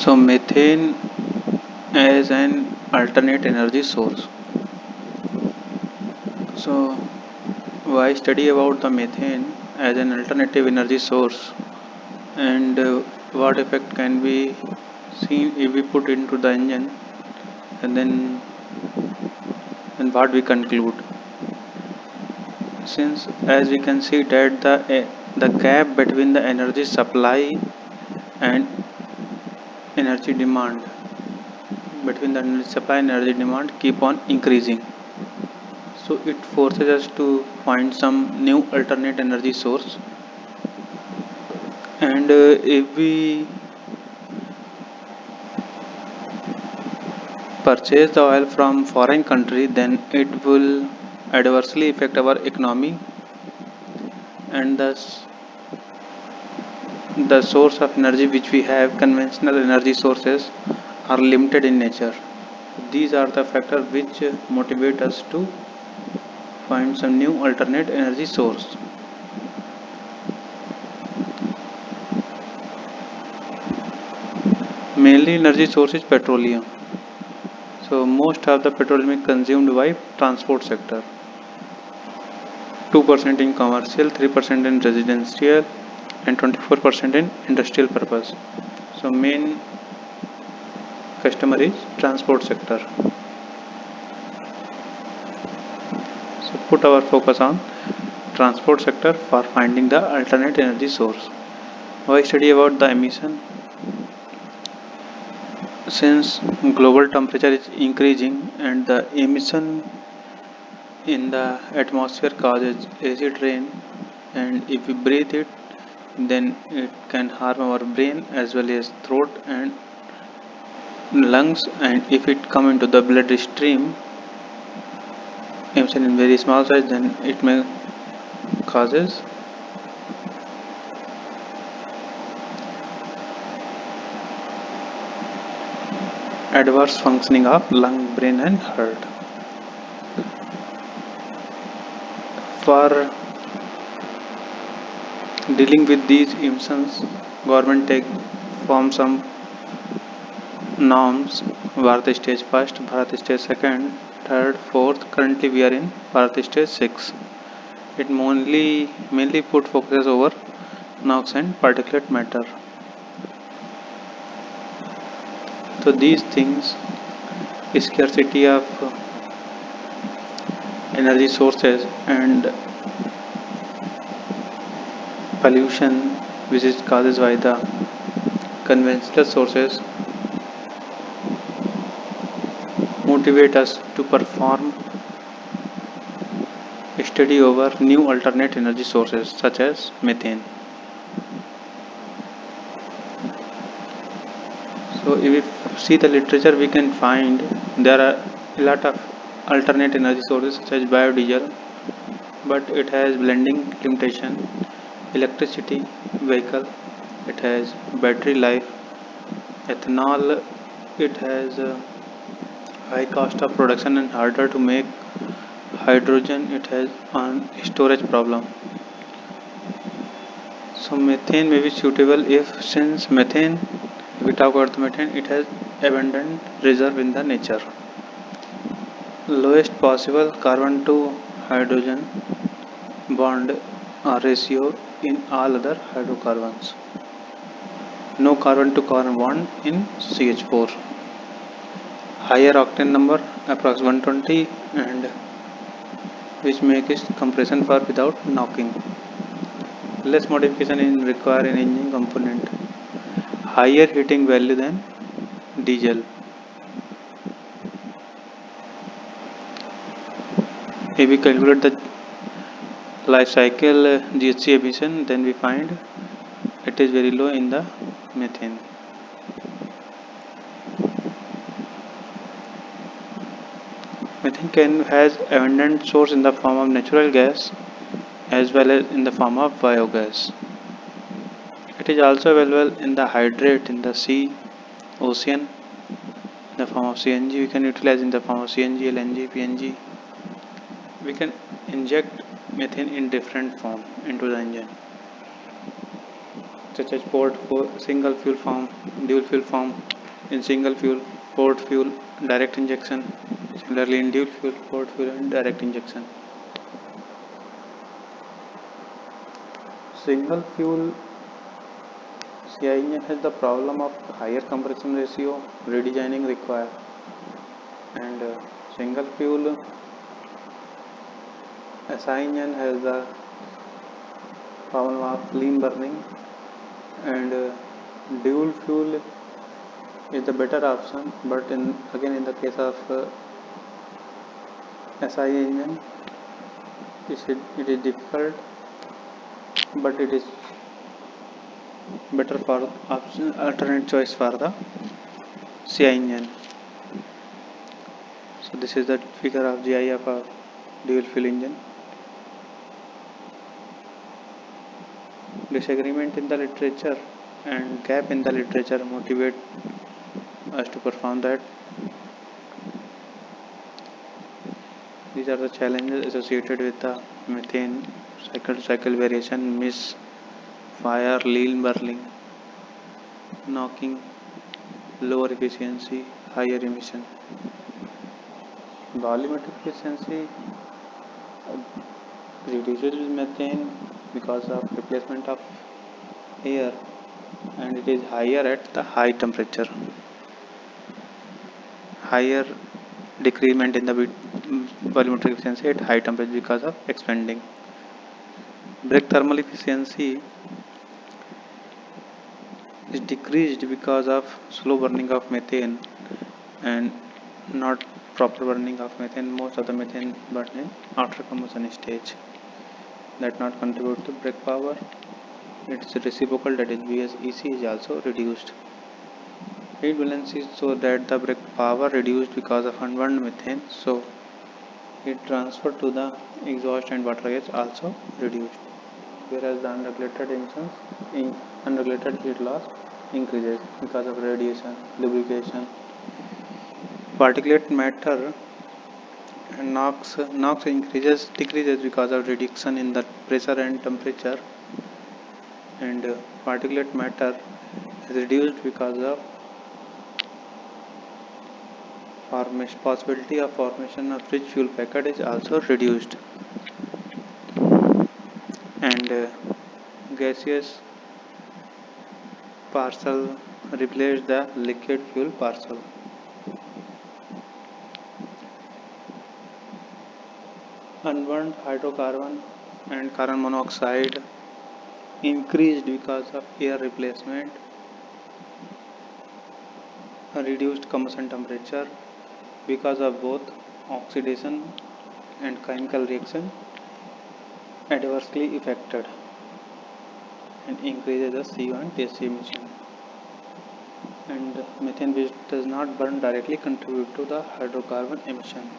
So methane as an alternate energy source. So why study about the methane as an alternative energy source, and what effect can be seen if we put into the engine, and then and what we conclude. Since as we can see that the gap between the energy supply and energy demand between the energy supply and energy demand keep on increasing, so it forces us to find some new alternate energy source. And if we purchase the oil from foreign country, then it will adversely affect our economy, and thus the source of energy which we have, conventional energy sources, are limited in nature. These are the factors which motivate us to find some new alternate energy source. Mainly energy source is petroleum. So most of the petroleum is consumed by transport sector. 2% in commercial, 3% in residential, and 24% in industrial purpose. So main customer is transport sector. So put our focus on transport sector for finding the alternate energy source. Why study about the emission? Since global temperature is increasing and the emission in the atmosphere causes acid rain, and if we breathe it, then it can harm our brain as well as throat and lungs, and if it come into the blood stream emission in very small size, then it may causes adverse functioning of lung, brain and heart. For dealing with these emissions, government take form some norms. Bharat stage first, Bharat stage second, third, fourth. Currently we are in Bharat stage 6. It mainly put focus over NOx and particulate matter. So these things, scarcity of energy sources and pollution which is caused by the conventional sources, motivate us to perform a study over new alternate energy sources such as methane. So if we see the literature, we can find there are a lot of alternate energy sources such as biodiesel, but it has blending limitation, electricity vehicle, it has battery life, ethanol, it has high cost of production and harder to make, hydrogen, it has on storage problem. So methane may be suitable if, since methane, if we talk about the methane, it has abundant reserve in the nature, lowest possible carbon to hydrogen bond ratio in all other hydrocarbons, no carbon to carbon bond in CH4, higher octane number approx 120, and which makes compression for without knocking, less modification in require in engine component, higher heating value than diesel. If we calculate the life cycle GHG emission, then we find it is very low in the methane. Methane has abundant source in the form of natural gas as well as in the form of biogas. It is also available in the hydrate in the sea, ocean, in the form of CNG. We can utilize in the form of CNG, LNG, PNG. We can inject methane in different form into the engine, such as port, single fuel form, dual fuel form, in single fuel port fuel direct injection, similarly in dual fuel port fuel and direct injection. Single fuel CI engine has the problem of higher compression ratio, redesigning required, and single fuel SI engine has the problem of lean burning, and dual fuel is the better option, but again in the case of SI engine it is difficult, but it is better for option alternate choice for the CI engine. So this is the figure of GI of a dual fuel engine. Disagreement in the literature and gap in the literature motivate us to perform that. These are the challenges associated with the methane cycle to cycle variation, misfire, lean burning, knocking, lower efficiency, higher emission. Volumetric efficiency reduces methane because of replacement of air, and it is higher at the high temperature. Higher decrement in the volumetric efficiency at high temperature because of expanding. Brake thermal efficiency is decreased because of slow burning of methane and not proper burning of methane. Most of the methane burning after combustion stage, that not contribute to brake power. Its reciprocal, that is VSEC, is also reduced. Heat balance is so that the brake power reduced because of unburned methane, so heat transfer to the exhaust and water gas also reduced, whereas the unregulated emissions in unregulated heat loss increases because of radiation, lubrication, particulate matter, and NOx decreases because of reduction in the pressure and temperature, and particulate matter is reduced because of possibility of formation of rich fuel packet is also reduced, and gaseous parcel replace the liquid fuel parcel. Unburned hydrocarbon and carbon monoxide increased because of air replacement, a reduced combustion temperature because of both oxidation and chemical reaction adversely affected, and increases the CO and TC emission. And methane, which does not burn directly, contribute to the hydrocarbon emission.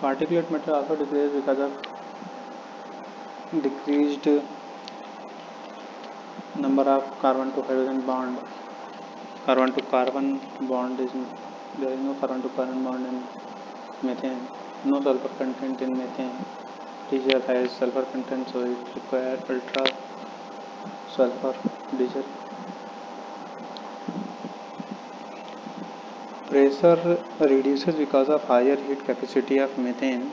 Particulate matter also decreases because of decreased number of carbon to hydrogen bond. Carbon to carbon bond is there is no carbon to carbon bond in methane. No sulfur content in methane. Diesel has sulfur content, so it requires ultra sulfur diesel. Pressure reduces because of higher heat capacity of methane,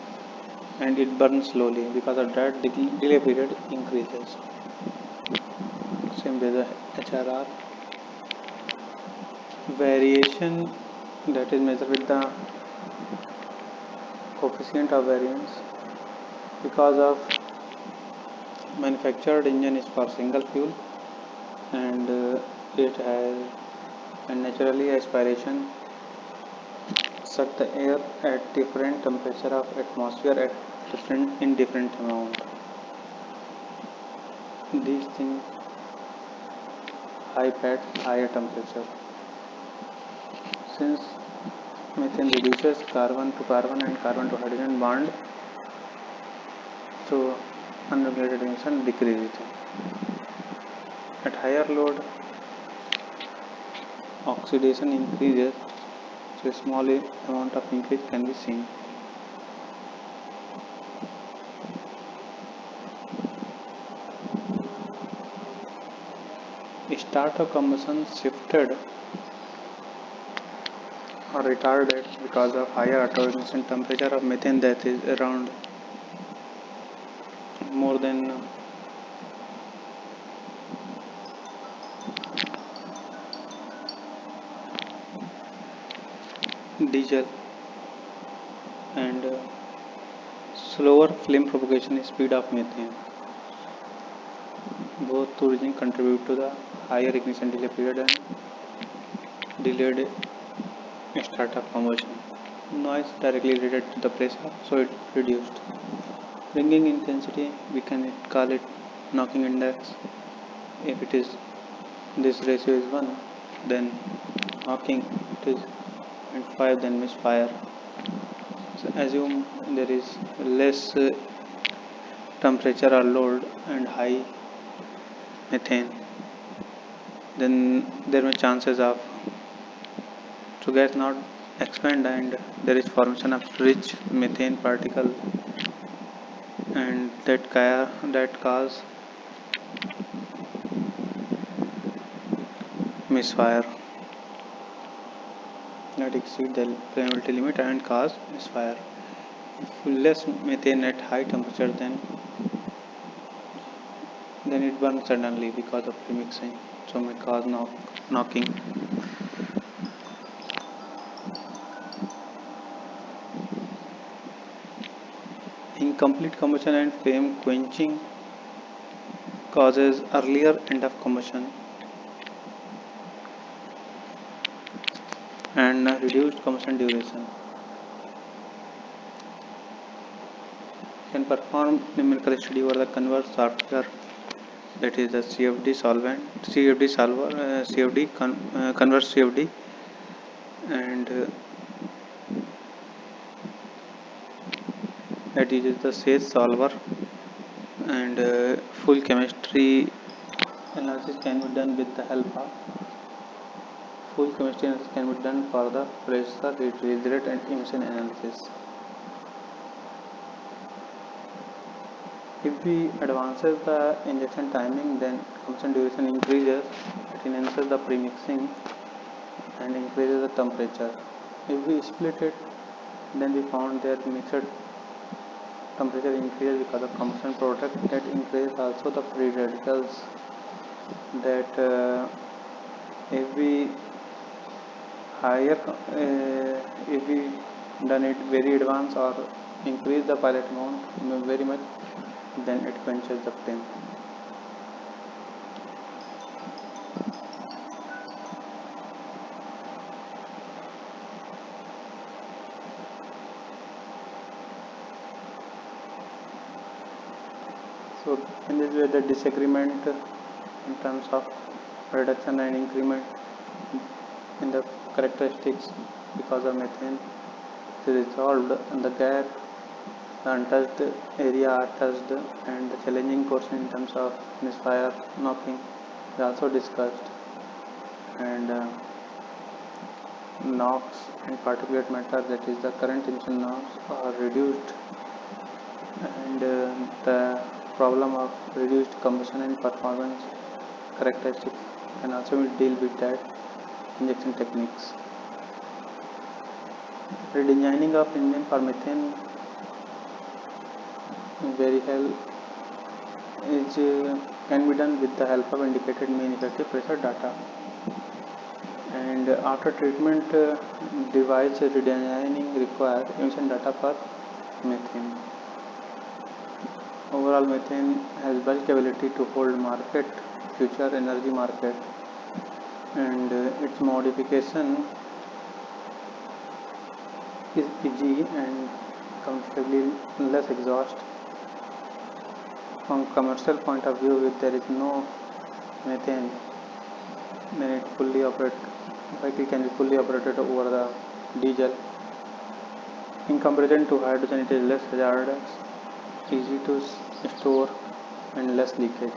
and it burns slowly. Because of that, delay period increases. Same with the HRR. Variation, that is measured with the coefficient of variance, because of manufactured engine is for single fuel, and it has a naturally aspiration suck the air at different temperature of atmosphere at different amount. These things hype at higher temperature. Since methane reduces carbon to carbon and carbon to hydrogen bond, so unregulated emission decreases. At higher load, oxidation increases, so a small amount of increase can be seen. start of combustion shifted or retarded because of higher autoignition temperature of methane, that is around more than diesel, and slower flame propagation speed of methane. Both two reasons contribute to the higher ignition delay period and delayed start of combustion. Noise directly related to the pressure, so it reduced. Ringing intensity, we can call it knocking index. If it is this ratio is 1, then knocking it is 0.5, then misfire. So assume there is less temperature or load and high methane, then there may chances of so gas not expand, and there is formation of rich methane particle, and that cause misfire, that exceed the flammability limit and cause misfire. If less methane at high temperature, then it burns suddenly because of premixing, so may cause knocking. Incomplete combustion and flame quenching causes earlier end of combustion and reduced combustion duration. Can perform numerical study over the converse software, that is the CFD solvent, CFD solver, converse CFD, and that uses the SAGE solver, and full chemistry analysis can be done with the help of full chemistry analysis can be done for the pressure, refrigerant and emission analysis. If we advances the injection timing, then combustion duration increases. It enhances the premixing and increases the temperature. If we split it, then we found that mixed temperature increases because of combustion product, that increases also the free radicals, that if we higher if we done it very advanced or increase the pilot amount very much, then it quenches the flame. So in this way, the disagreement in terms of reduction and increment in the characteristics because of methane is resolved, and the gap, the untouched area are touched, and the challenging portion in terms of misfire, knocking is also discussed, and NOx and particulate matter, that is the current emission norms, are reduced, and the problem of reduced combustion and performance characteristics can also deal with that injection techniques. Redesigning of engine for methane very can be done with the help of indicated mean effective pressure data, and after treatment device redesigning requires emission data for methane. Overall, methane has bulk ability to hold market, future energy market, and its modification is easy and comfortably less exhaust. From commercial point of view, if there is no methane, then vehicle can be fully operated over the diesel. In comparison to hydrogen, it is less hazardous, easy to store, and less leakage.